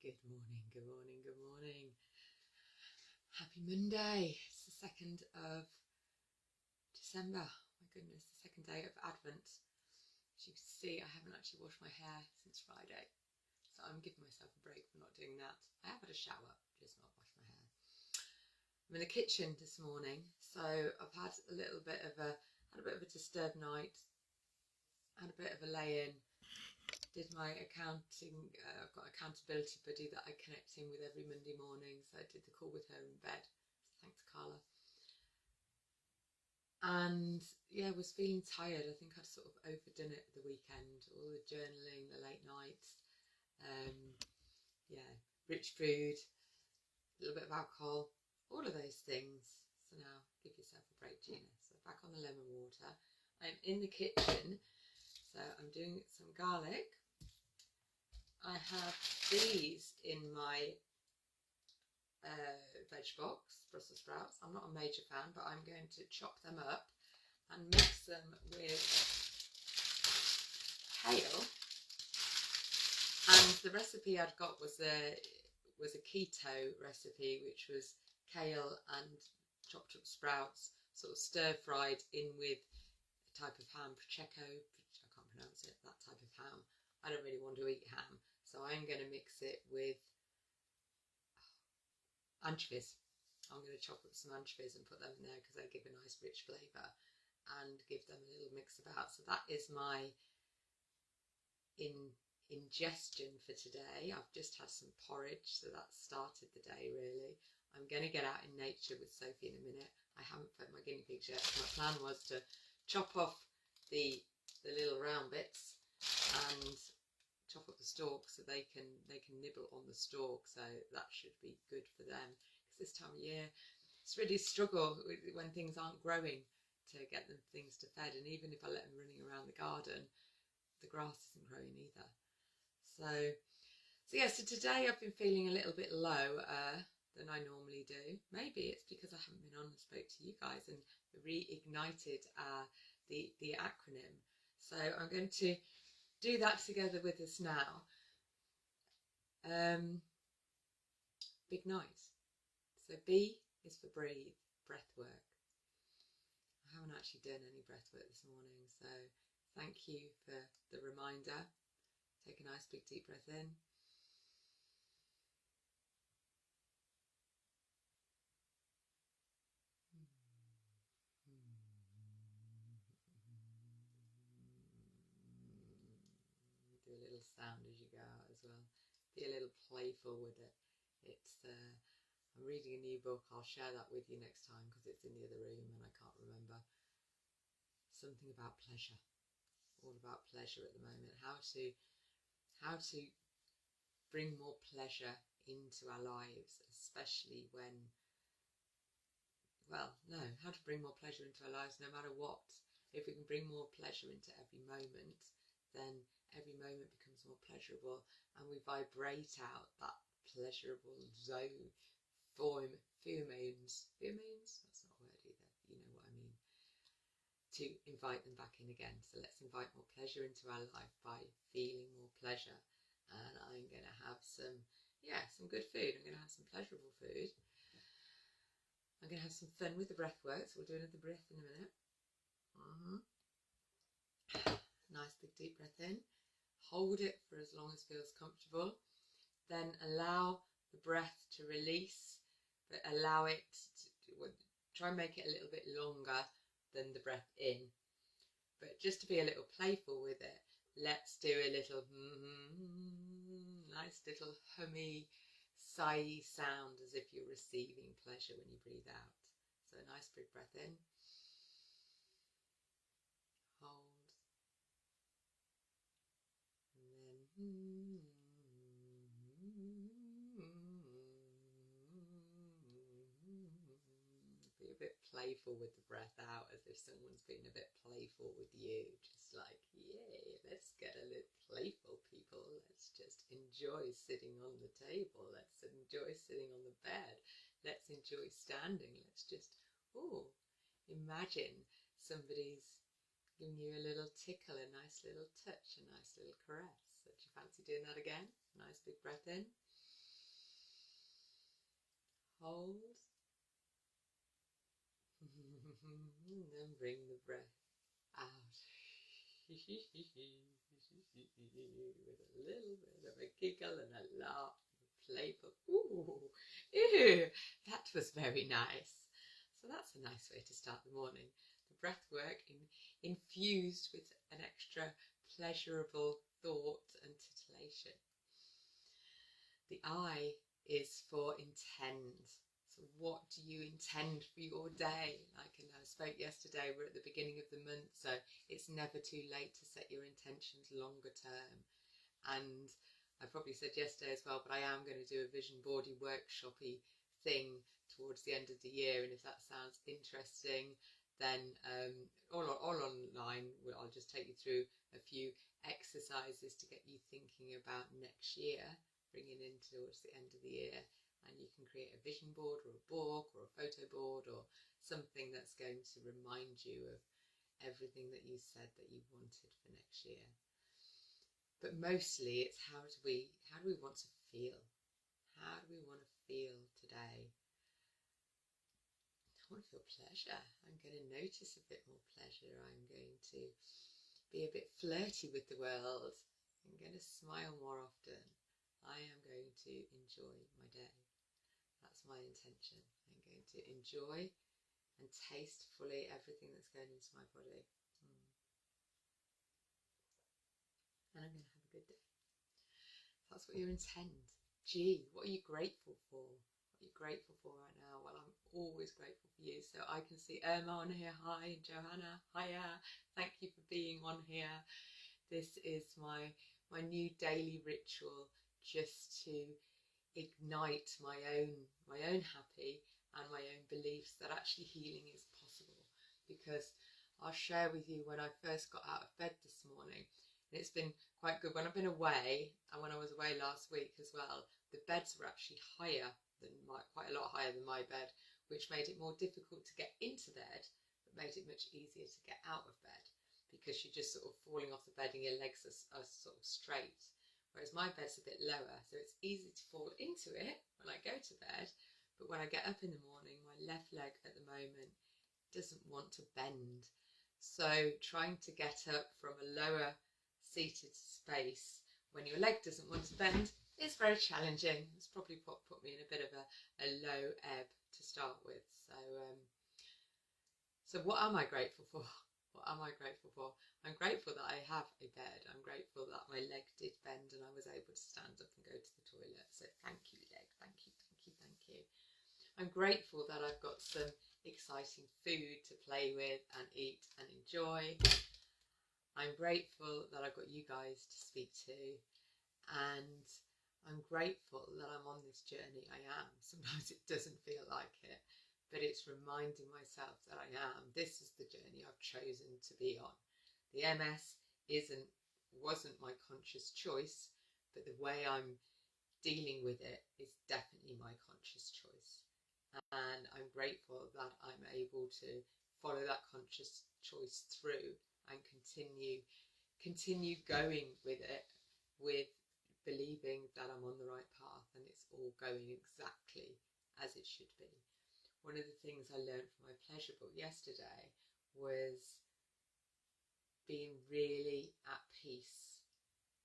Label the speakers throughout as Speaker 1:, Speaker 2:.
Speaker 1: Good morning, good morning, good morning. Happy Monday. It's the 2nd of December. My goodness, the second day of Advent. As you can see, I haven't actually washed my hair since Friday. So I'm giving myself a break for not doing that. I have had a shower, just not washed my hair. I'm in the kitchen this morning, so I've had a bit of a disturbed night. Had a bit of a lay-in. Did my accounting, I've got an accountability buddy that I connect in with every Monday morning, so I did the call with her in bed, so thanks Carla. And yeah, was feeling tired. I think I'd sort of overdone it the weekend, all the journaling, the late nights, rich food, a little bit of alcohol, all of those things. So now give yourself a break, Gina. So back on the lemon water. I'm in the kitchen, so I'm doing some garlic. I have these in my veg box, Brussels sprouts. I'm not a major fan, but I'm going to chop them up and mix them with kale. And the recipe I'd got was a keto recipe, which was kale and chopped up sprouts, sort of stir fried in with a type of ham, prosciutto, I can't pronounce it, that type of ham. I don't really want to eat ham. So I'm going to mix it with anchovies. I'm going to chop up some anchovies and put them in there because they give a nice rich flavour and give them a little mix about. So that is my ingestion for today. I've just had some porridge, so that started the day really. I'm going to get out in nature with Sophie in a minute. I haven't fed my guinea pigs yet. So my plan was to chop off the little round bits and chop up the stalks so they can nibble on the stalk, so that should be good for them, because this time of year it's really a struggle when things aren't growing to get them things to fed, and even if I let them running around the garden, the grass isn't growing either. So today I've been feeling a little bit lower than I normally do. Maybe it's because I haven't been on and spoke to you guys and reignited the acronym. So I'm going to do that together with us now. BIGNITE. So B is for breathe, breath work. I haven't actually done any breath work this morning, so thank you for the reminder. Take a nice big deep breath in. Do a little sound as you go out as well. Be a little playful with it. I'm reading a new book. I'll share that with you next time because it's in the other room and I can't remember. Something about pleasure. All about pleasure at the moment. How to bring more pleasure into our lives, especially when, how to bring more pleasure into our lives no matter what. If we can bring more pleasure into every moment, then every moment becomes more pleasurable, and we vibrate out that pleasurable zone, pheromones, that's not a word either, you know what I mean, to invite them back in again. So let's invite more pleasure into our life by feeling more pleasure. And I'm going to have some good food. I'm going to have some pleasurable food. I'm going to have some fun with the breath work, so we'll do another breath in a minute. Nice big deep breath in. Hold it for as long as feels comfortable. Then allow the breath to release, but allow it to try and make it a little bit longer than the breath in. But just to be a little playful with it, let's do a little nice little hummy, sighy sound as if you're receiving pleasure when you breathe out. So a nice big breath in. Hold. And then be a bit playful with the breath out, as if someone's been a bit playful with you. Just like, yay, let's get a little playful, people. Let's just enjoy sitting on the table. Let's enjoy sitting on the bed. Let's enjoy standing. Let's just, imagine somebody's giving you a little tickle, a nice little touch, a nice little caress. So do you fancy doing that again? Nice big breath in. hold, and then bring the breath out with a little bit of a giggle and a laugh, playful. Ooh, ew, that was very nice. So that's a nice way to start the morning. The breath work infused with an extra pleasurable thought and titillation. The I is for intend. So what do you intend for your day? Like I spoke yesterday, we're at the beginning of the month, so it's never too late to set your intentions longer term. And I probably said yesterday as well, but I am going to do a vision boardy workshopy thing towards the end of the year, and if that sounds interesting, then all online, I'll just take you through a few exercises to get you thinking about next year, bringing in towards the end of the year. And you can create a vision board or a book or a photo board or something that's going to remind you of everything that you said that you wanted for next year. But mostly it's how do we want to feel? How do we want to feel today? I want to feel pleasure. I'm going to notice a bit more pleasure. I'm going to be a bit flirty with the world. I'm going to smile more often. I am going to enjoy my day. That's my intention. I'm going to enjoy and taste fully everything that's going into my body. And I'm going to have a good day. That's what you intend. G, what are you grateful for? What are you grateful for right now? Well, I'm always grateful for you. So I can see Irma on here. Hi, Johanna. Hiya. Thank you for being on here. This is my new daily ritual, just to ignite my own happy and my own beliefs that actually healing is possible. Because I'll share with you when I first got out of bed this morning, and it's been quite good when I've been away, and when I was away last week as well, the beds were actually higher than quite a lot higher than my bed, which made it more difficult to get into bed, but made it much easier to get out of bed, because you're just sort of falling off the bed and your legs are sort of straight. Whereas my bed's a bit lower, so it's easy to fall into it when I go to bed, but when I get up in the morning, my left leg at the moment doesn't want to bend. So trying to get up from a lower seated space when your leg doesn't want to bend is very challenging. It's probably put me in a bit of a low ebb to start with. So what am I grateful for? What am I grateful for? I'm grateful that I have a bed. I'm grateful that my leg did bend and I was able to stand up and go to the toilet. So thank you, leg. Thank you, thank you, thank you. I'm grateful that I've got some exciting food to play with and eat and enjoy. I'm grateful that I've got you guys to speak to. And I'm grateful that I'm on this journey. I am. Sometimes it doesn't feel like it, but it's reminding myself that I am. This is the journey I've chosen to be on. The MS wasn't my conscious choice, but the way I'm dealing with it is definitely my conscious choice. And I'm grateful that I'm able to follow that conscious choice through and continue going with it, with believing that I'm on the right path and it's all going exactly as it should be. One of the things I learned from my pleasure book yesterday was being really at peace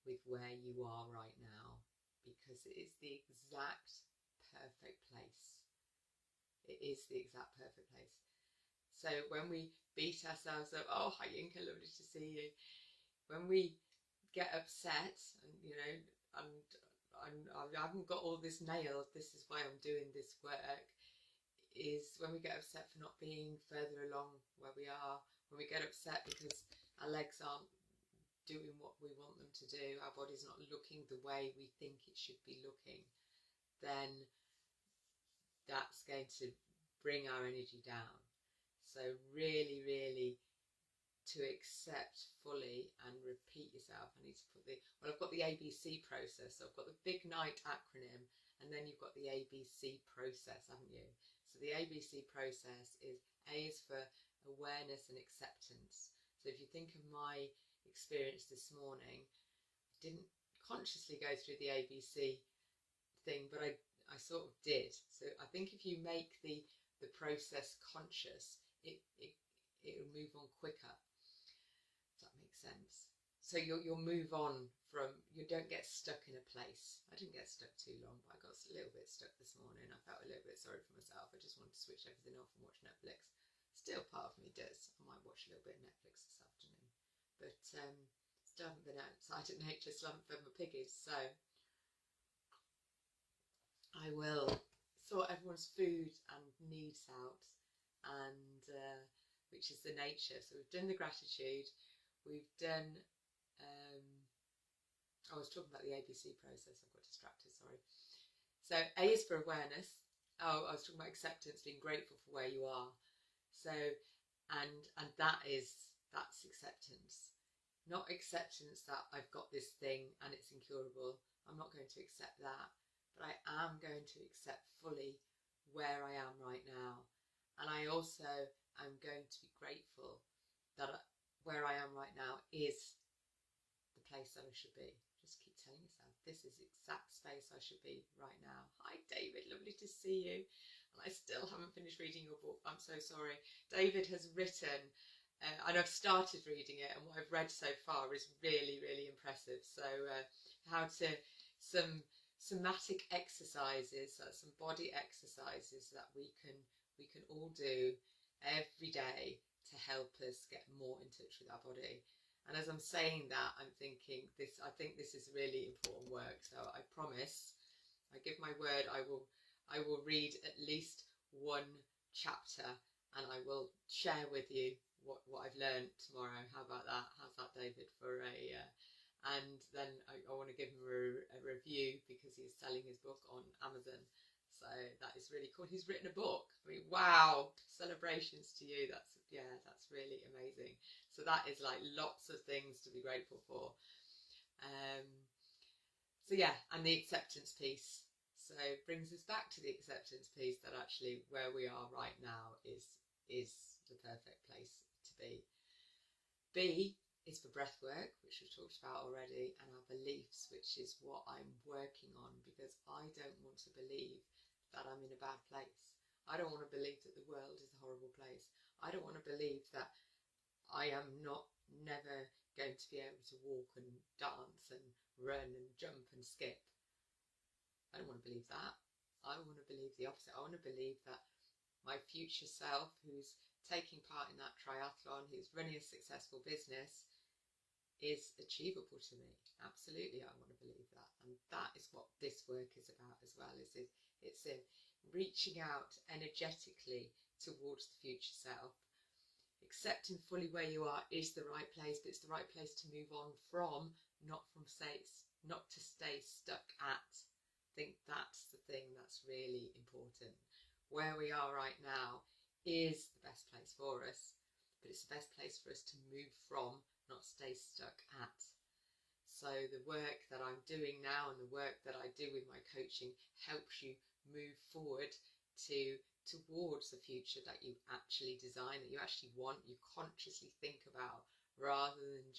Speaker 1: with where you are right now, because it is the exact perfect place. It is the exact perfect place. So when we beat ourselves up, oh, hi Inka, lovely to see you. When we get upset and, I haven't got all this nailed, this is why I'm doing this work, is when we get upset for not being further along where we are, when we get upset because our legs aren't doing what we want them to do, our body's not looking the way we think it should be looking, then that's going to bring our energy down. So really, really to accept fully and repeat yourself. I need to put I've got the ABC process. So I've got the BIGNITE acronym, and then you've got the ABC process, haven't you? So the ABC process is A is for awareness and acceptance. So if you think of my experience this morning, I didn't consciously go through the ABC thing, but I sort of did. So I think if you make the process conscious, it'll move on quicker. If that makes sense. So you'll move on from, you don't get stuck in a place. I didn't get stuck too long, but I got a little bit stuck this morning. I felt a little bit sorry for myself. I just wanted to switch everything off and watch Netflix. Still part of me does. I might watch a little bit of Netflix this afternoon. But still haven't been outside at nature, still haven't fed my piggies. So I will sort everyone's food and needs out, and which is the nature. So we've done the gratitude, we've done I was talking about the ABC process, I got distracted, sorry. So A is for awareness. I was talking about acceptance, being grateful for where you are. So and that's acceptance. Not acceptance that I've got this thing and it's incurable. I'm not going to accept that. But I am going to accept fully where I am right now. And I also am going to be grateful that where I am right now is the place that I should be. Just keep telling yourself, this is the exact space I should be right now. Hi David, lovely to see you. And I still haven't finished reading your book. I'm so sorry. David has written, and I've started reading it, and what I've read so far is really, really impressive. So some somatic exercises, some body exercises that we can all do every day to help us get more in touch with our body. And as I'm saying that, I'm thinking I think this is really important work. So I promise, I give my word, I will read at least one chapter, and I will share with you what I've learned tomorrow. How about that? How's that, David? And then I want to give him a review because he's selling his book on Amazon. So that is really cool. He's written a book. I mean, wow, celebrations to you. That's really amazing. So that is like lots of things to be grateful for. So yeah, and the acceptance piece. So it brings us back to the acceptance piece, that actually where we are right now is the perfect place to be. B is for breath work, which we've talked about already, and our beliefs, which is what I'm working on, because I don't want to believe that I'm in a bad place. I don't want to believe that the world is a horrible place. I don't want to believe that I am never going to be able to walk and dance and run and jump and skip. I don't want to believe that. I want to believe the opposite. I want to believe that my future self, who's taking part in that triathlon, who's running a successful business, is achievable to me. Absolutely, I want to believe that. And that is what this work is about as well. It's in reaching out energetically towards the future self. Accepting fully where you are is the right place, but it's the right place to move on from, not to stay stuck at. I think that's the thing that's really important. Where we are right now is the best place for us, but it's the best place for us to move from, not stay stuck at. So the work that I'm doing now and the work that I do with my coaching helps you move forward towards the future that you actually design, that you actually want, you consciously think about, rather than I'm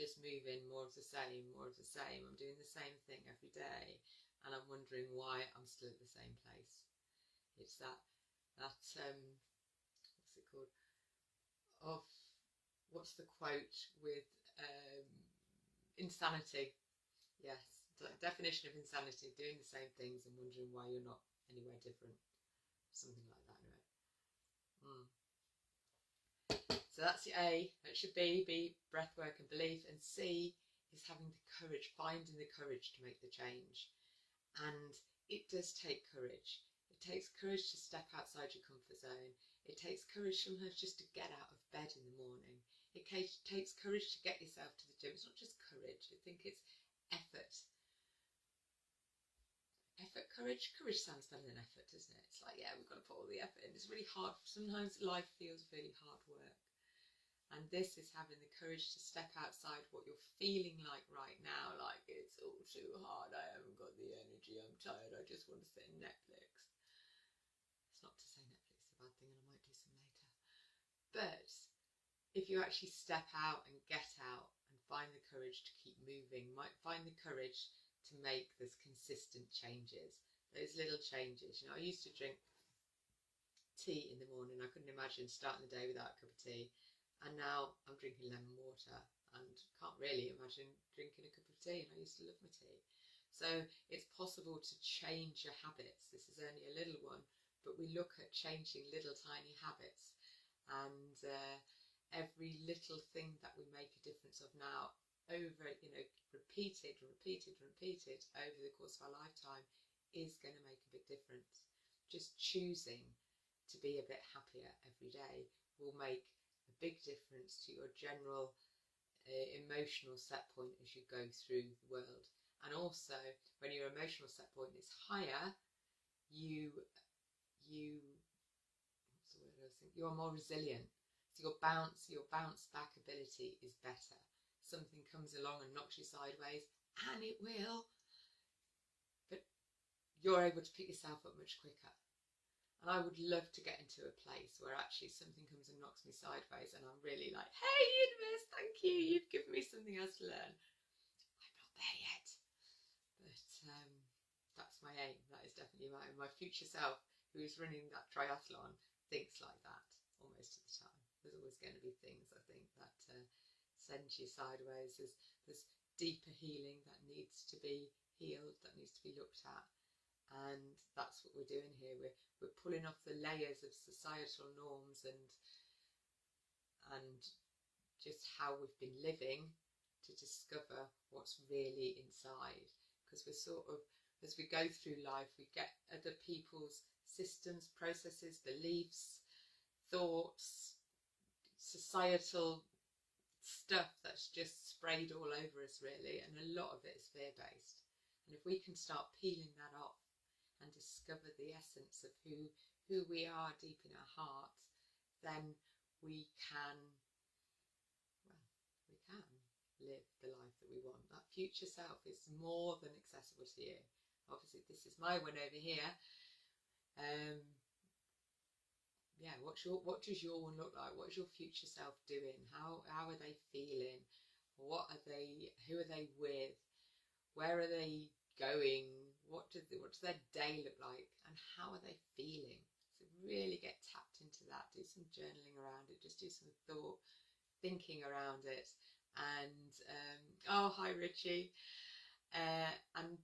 Speaker 1: just moving more of the same, I'm doing the same thing every day, and I'm wondering why I'm still at the same place. It's that what's it called? What's the quote with insanity? Yes, the definition of insanity: doing the same things and wondering why you're not anywhere different. Something like that, anyway. So that's your A. That should be breath work and belief. And C is having the courage, finding the courage to make the change. And it does take courage. It takes courage to step outside your comfort zone. It takes courage sometimes just to get out of bed in the morning. It takes courage to get yourself to the gym. It's not just courage. I think it's effort. Effort, courage. Courage sounds better than effort, doesn't it? It's like, yeah, we've got to put all the effort in. It's really hard. Sometimes life feels really hard work. And this is having the courage to step outside what you're feeling like right now. Like, it's all too hard. I haven't got the energy. I'm tired. I just want to sit on Netflix. It's not to say Netflix is a bad thing, and I might do some later. But if you actually step out and get out and find the courage to keep moving, might find the courage to make those consistent changes, those little changes. You know, I used to drink tea in the morning. I couldn't imagine starting the day without a cup of tea. And now I'm drinking lemon water and can't really imagine drinking a cup of tea. And I used to love my tea. So it's possible to change your habits. This is only a little one, but we look at changing little tiny habits, and every little thing that we make a difference of now, over, you know, repeated over the course of our lifetime, is going to make a big difference. Just choosing to be a bit happier every day will make a big difference to your general emotional set point as you go through the world. And also, when your emotional set point is higher, you are more resilient. So your bounce back ability is better. Something comes along and knocks you sideways, and it will, but you're able to pick yourself up much quicker. And I would love to get into a place where actually something comes and knocks me sideways and I'm really like, hey universe, thank you, you've given me something else to learn. I'm not there yet, but that's my aim. That is definitely my future self, who is running that triathlon, thinks like that almost at the time. There's always going to be things, I think, that send you sideways. There's deeper healing that needs to be healed, that needs to be looked at. And that's what we're doing here. We're pulling off the layers of societal norms and just how we've been living to discover what's really inside. Because we're sort of, as we go through life, we get other people's systems, processes, beliefs, thoughts, societal stuff that's just sprayed all over us, really, and a lot of it is fear-based. And if we can start peeling that off and discover the essence of who we are deep in our heart, then we can live the life that we want. That future self is more than accessible to you. Obviously, this is my one over here. What does your one look like? What's your future self doing? How are they feeling? Who are they with? Where are they going? What does their day look like? And how are they feeling? So really get tapped into that. Do some journaling around it. Just do some thinking around it. And oh, hi Richie. And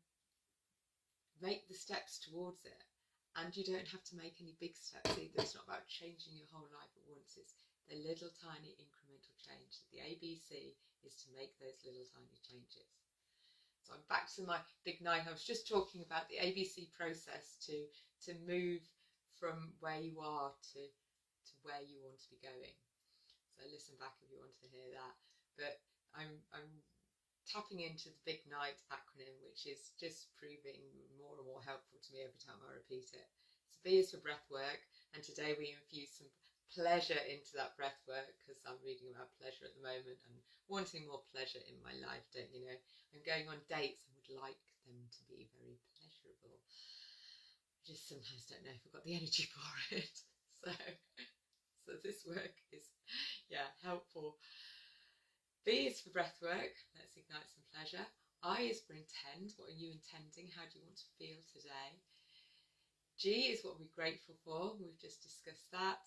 Speaker 1: make the steps towards it. And you don't have to make any big steps either. It's not about changing your whole life at once. It's the little tiny incremental change. So the ABC is to make those little tiny changes. So I'm back to my BIGNITE. I was just talking about the ABC process to move from where you are to where you want to be going. So listen back if you want to hear that. But I'm tapping into the BIGNITE acronym, which is just proving more and more helpful to me every time I repeat it. So B is for breath work, and today we infuse some pleasure into that breath work, because I'm reading about pleasure at the moment and wanting more pleasure in my life, don't you know? I'm going on dates and would like them to be very pleasurable. I just sometimes don't know if I've got the energy for it. So this work is, helpful. B is for breath work. Let's ignite some pleasure. I is for intend. What are you intending? How do you want to feel today? G is what we're grateful for. We've just discussed that.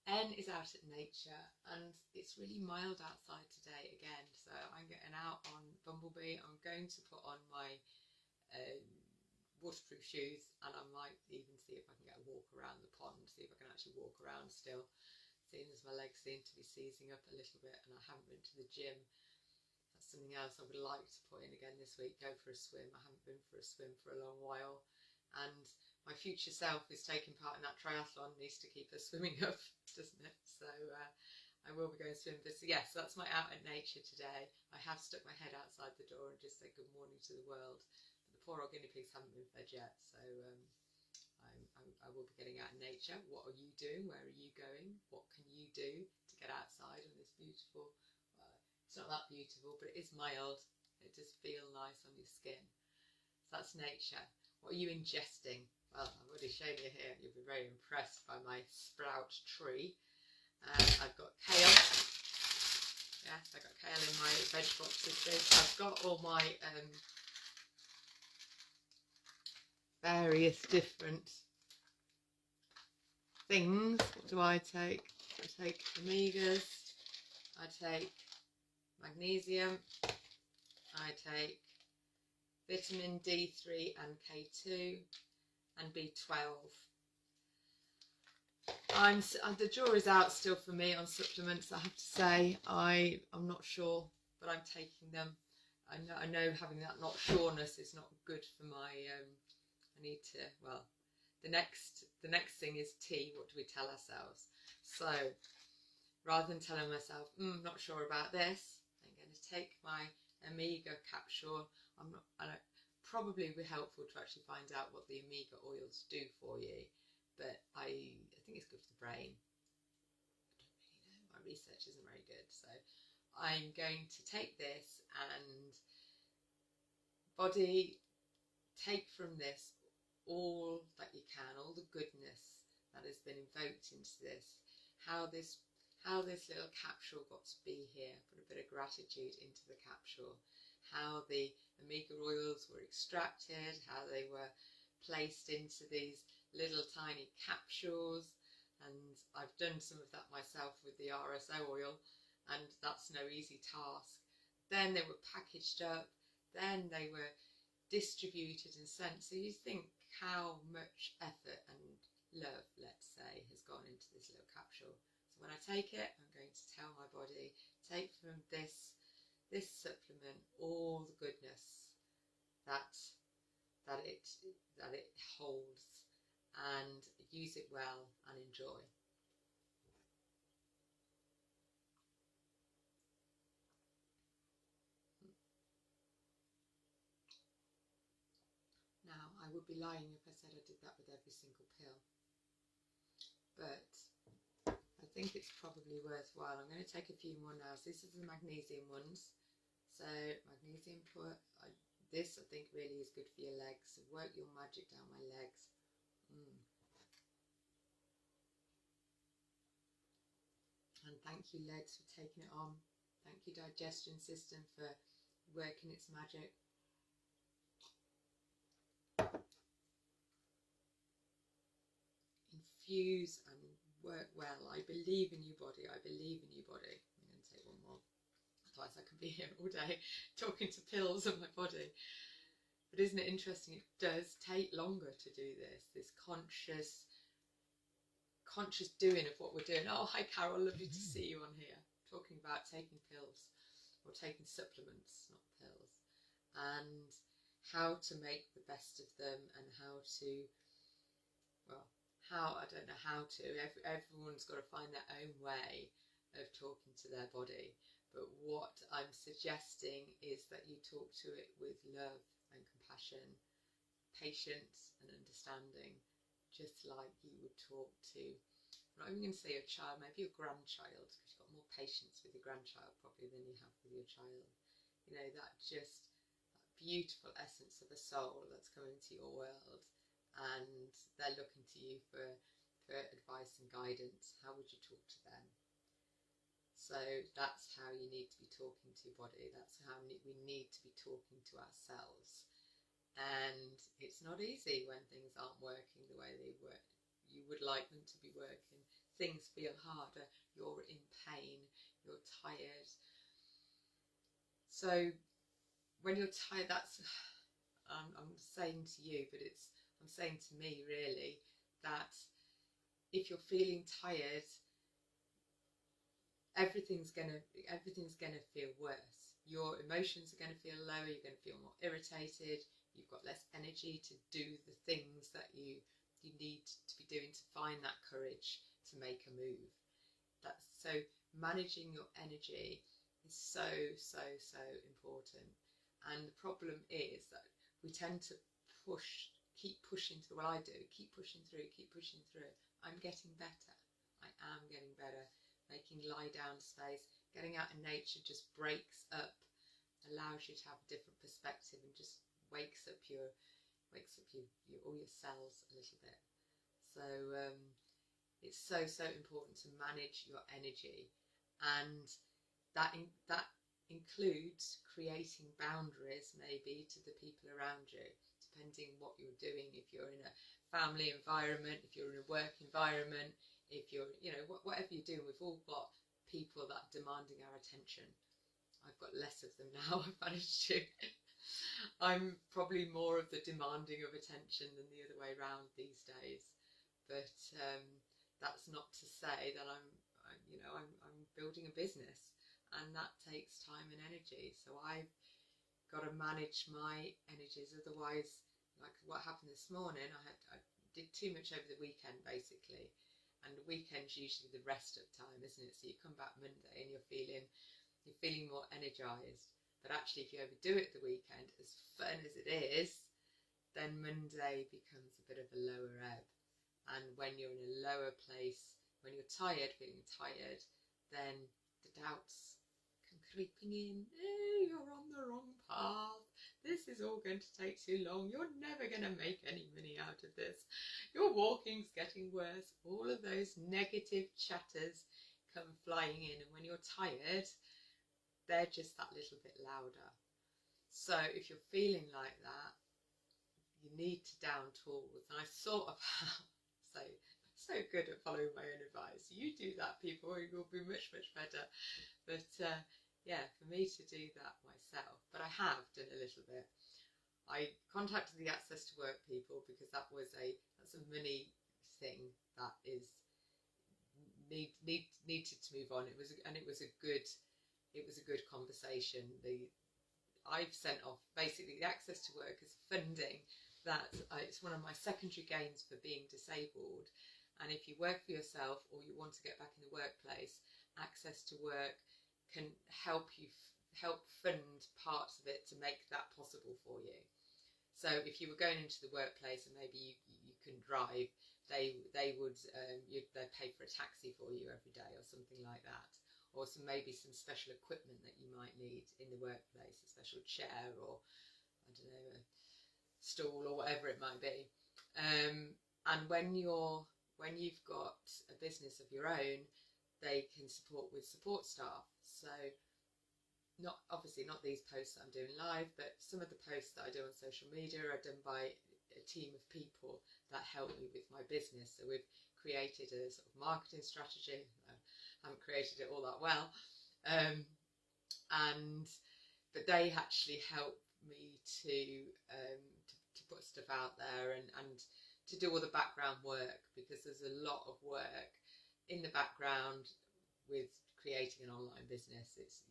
Speaker 1: N is out at nature, and it's really mild outside today again. So I'm getting out on Bumblebee. I'm going to put on my waterproof shoes, and I might even see if I can get a walk around the pond, see if I can actually walk around still. Seeing as my legs seem to be seizing up a little bit and I haven't been to the gym. That's something else I would like to put in again this week, go for a swim. I haven't been for a swim for a long while, and my future self is taking part in that triathlon, needs to keep her swimming up, doesn't it? So I will be going swimming. But so yes, that's my out at nature today. I have stuck my head outside the door and just said good morning to the world, but the poor old guinea pigs haven't been fed yet, so I will be getting out in nature. What are you doing? Where are you going? What can you do to get outside on this beautiful, it's not that beautiful, but it is mild. It does feel nice on your skin. So that's nature. What are you ingesting? Well, I've already shown you here. You'll be very impressed by my sprout tree. I've got kale. Yes, I've got kale in my veg box with this. I've got all my various different things. What do I take? I take omegas, I take magnesium, I take vitamin D3 and K2 and B12. The jury's out still for me on supplements, I have to say. I'm not sure, but I'm taking them. I know having that not sureness is not good for my, I need to, well, the next thing is tea. What do we tell ourselves? So rather than telling myself, not sure about this, I'm going to take my omega capsule. Probably be helpful to actually find out what the omega oils do for you, but I think it's good for the brain. I don't really know, my research isn't very good, so I'm going to take this, and body, take from this all that you can, all the goodness that has been invoked into this, how this little capsule got to be here. Put a bit of gratitude into the capsule, how the omega oils were extracted, how they were placed into these little tiny capsules, and I've done some of that myself with the RSO oil, and that's no easy task. Then they were packaged up, then they were distributed and sent. So you think how much effort and love, let's say, has gone into this little capsule. So when I take it, I'm going to tell my body, take from this supplement all the goodness that it holds, and use it well and enjoy. Now, I would be lying if I said I did that with every single pill, but I think it's probably worthwhile. I'm going to take a few more now. So this is the magnesium ones. So magnesium, this I think really is good for your legs. So work your magic down my legs. And thank you, legs, for taking it on. Thank you, digestion system, for working its magic. Infuse and work well. I believe in you, body. I believe in you, body. I'm going to take one more. Otherwise I can be here all day talking to pills and my body. But isn't it interesting? It does take longer to do this conscious doing of what we're doing. Oh, hi Carol, lovely to see you on here. Talking about taking pills, or taking supplements, not pills, and how to make the best of them, and how to, well, I don't know how to. Everyone's got to find their own way of talking to their body. But what I'm suggesting is that you talk to it with love and compassion, patience and understanding, just like you would talk to, I'm not even going to say your child, maybe your grandchild, because you've got more patience with your grandchild probably than you have with your child. You know, that beautiful essence of a soul that's coming to your world, and they're looking to you for advice and guidance. How would you talk to them? So that's how you need to be talking to your body. That's how we need to be talking to ourselves. And it's not easy when things aren't working the way you would like them to be working. Things feel harder. You're in pain. You're tired. So when you're tired, that's I'm saying to you, but I'm saying to me really, that if you're feeling tired, everything's gonna feel worse. Your emotions are gonna feel lower. You're gonna feel more irritated. You've got less energy to do the things that you need to be doing to find that courage to make a move. So managing your energy is so important. And the problem is that we tend to keep pushing through. Well, I do, keep pushing through. I'm getting better. I am getting better. Making lie down space, getting out in nature just breaks up, allows you to have a different perspective, and just wakes up all your cells a little bit. So it's so important to manage your energy, and that includes creating boundaries maybe to the people around you, to depending what you're doing. If you're in a family environment, if you're in a work environment, if you're, whatever you're doing, we've all got people that are demanding our attention. I've got less of them now. I've managed to. I'm probably more of the demanding of attention than the other way around these days. But that's not to say that I'm building a businI and that takes time and energy. So I've got to manage my energies. Otherwise, like what happened this morning, I did too much over the weekend basically. And the weekend's usually the rest up time, isn't it? So you come back Monday and you're feeling more energized. But actually, if you overdo it the weekend, as fun as it is, then Monday becomes a bit of a lower ebb. And when you're in a lower place, when you're tired, feeling tired, then the doubts come creeping in. Oh, you're on the wrong path. This is all going to take too long. You're never going to make any money out of this. Your walking's getting worse. All of those negative chatters come flying in. And when you're tired, they're just that little bit louder. So if you're feeling like that, you need to down tools. And I sort of have, so good at following my own advice. You do that, people, you'll be much, much better. But yeah, for me to do that myself, but I have done a little bit. I contacted the Access to Work people because that's a money thing that is needed to move on. It was a good conversation. I've sent off basically the Access to Work as funding. That it's one of my secondary gains for being disabled. And if you work for yourself or you want to get back in the workplace, Access to Work can help fund parts of it to make that possible for you. So if you were going into the workplace and maybe you couldn't drive, they would they'd pay for a taxi for you every day or something like that, or maybe some special equipment that you might need in the workplace, a special chair or I don't know, a stool or whatever it might be. And when you've got a business of your own, they can support with support staff. So not these posts that I'm doing live, but some of the posts that I do on social media are done by a team of people that help me with my business. So we've created a sort of marketing strategy. I haven't created it all that well, but they actually help me to put stuff out there and to do all the background work, because there's a lot of work in the background with creating an online business. It's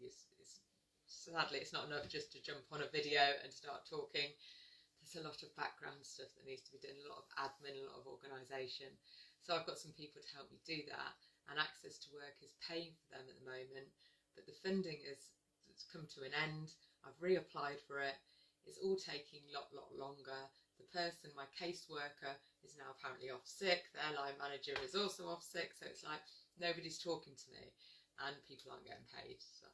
Speaker 1: sadly it's not enough just to jump on a video and start talking. There's a lot of background stuff that needs to be done, a lot of admin, a lot of organisation. So I've got some people to help me do that, and Access to Work is paying for them at the moment, but the funding has come to an end. I've reapplied for it. It's all taking a lot longer. The person, my caseworker, is now apparently off sick. The airline manager is also off sick. So it's like nobody's talking to me and people aren't getting paid. So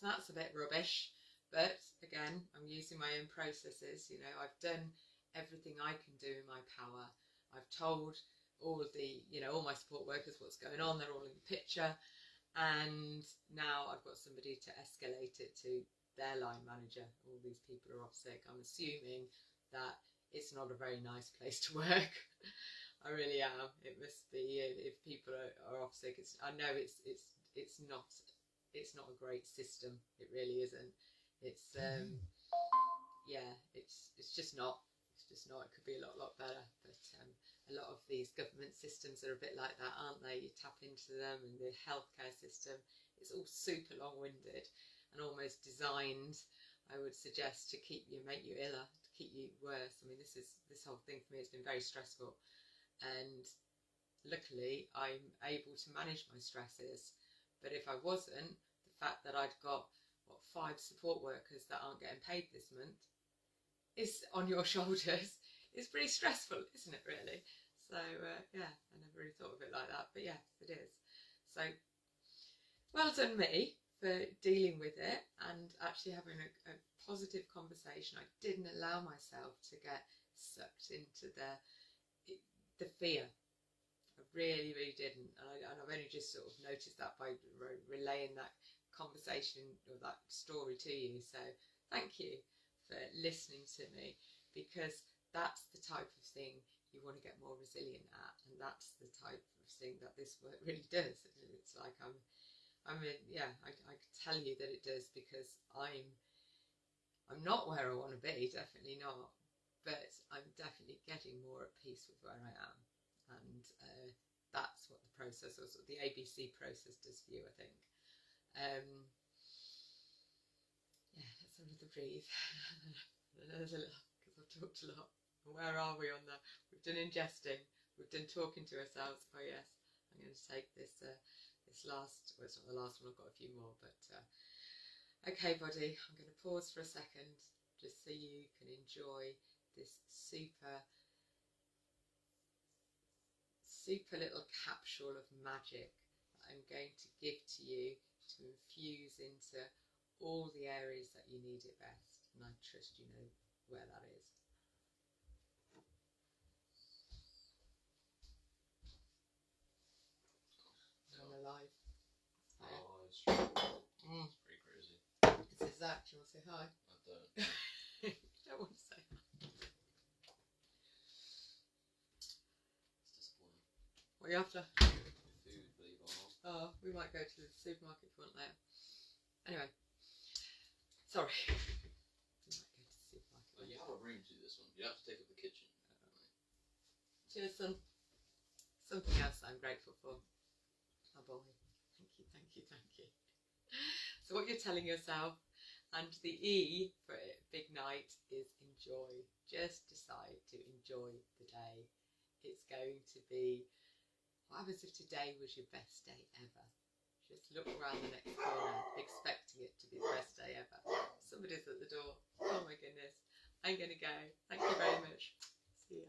Speaker 1: that's a bit rubbish. But again, I'm using my own processes. I've done everything I can do in my power. I've told all of all my support workers what's going on. They're all in the picture. And now I've got somebody to escalate it to their line manager. All these people are off sick. I'm assuming that it's not a very nice place to work. I really am. It must be. If people are off sick, I know it's not a great system. It really isn't. It's it's just not. It could be a lot better. But a lot of these government systems are a bit like that, aren't they? You tap into them, and the healthcare system is all super long-winded and almost designed, I would suggest, to make you iller, to keep you worse. I mean, this whole thing for me has been very stressful, and luckily I'm able to manage my stresses. But if I wasn't, the fact that I'd got 5 support workers that aren't getting paid this month is on your shoulders. It's pretty stressful, isn't it, really? So yeah, I never really thought of it like that, but yeah, it is. So well done me for dealing with it and actually having a positive conversation. I didn't allow myself to get sucked into the fear. I really didn't, and I've only just sort of noticed that by relaying that conversation or that story to you. So thank you for listening to me. because that's the type of thing you want to get more resilient at, and that's the type of thing that this work really does. It's like I can tell you that it does, because I'm not where I want to be, definitely not, but I'm definitely getting more at peace with where I am, and that's what the process, or sort of the ABC process, does for you, I think. Yeah, let's have another breathe. Another look, because I've talked a lot. Where are we on that? We've done ingesting, we've done talking to ourselves. Oh yes, I'm going to take this this last, well, it's not the last one, I've got a few more, but okay body, I'm going to pause for a second just so you can enjoy this super little capsule of magic that I'm going to give to you to infuse into all the areas that you need it best, and I trust you know where that is. I'm alive.
Speaker 2: Oh, it's pretty crazy.
Speaker 1: This is Zach. Do you want to say hi?
Speaker 2: I don't.
Speaker 1: You don't want to say hi.
Speaker 2: It's disappointing.
Speaker 1: What are you after?
Speaker 2: Food, believe it or not.
Speaker 1: Oh, we might go to the supermarket if you want later. Anyway, sorry. We might go to the supermarket.
Speaker 2: Oh, you have a room to do this one. You have to take up the kitchen.
Speaker 1: Cheers, son. Something else that I'm grateful for. Oh boy, thank you, thank you, thank you. So what you're telling yourself, and the E for BIGNITE is enjoy. Just decide to enjoy the day. It's going to be, what happens if today was your best day ever? Just look around the next corner, expecting it to be the best day ever. Somebody's at the door. Oh my goodness. I'm going to go. Thank you very much. See ya.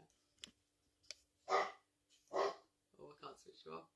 Speaker 1: Oh, I can't switch you off.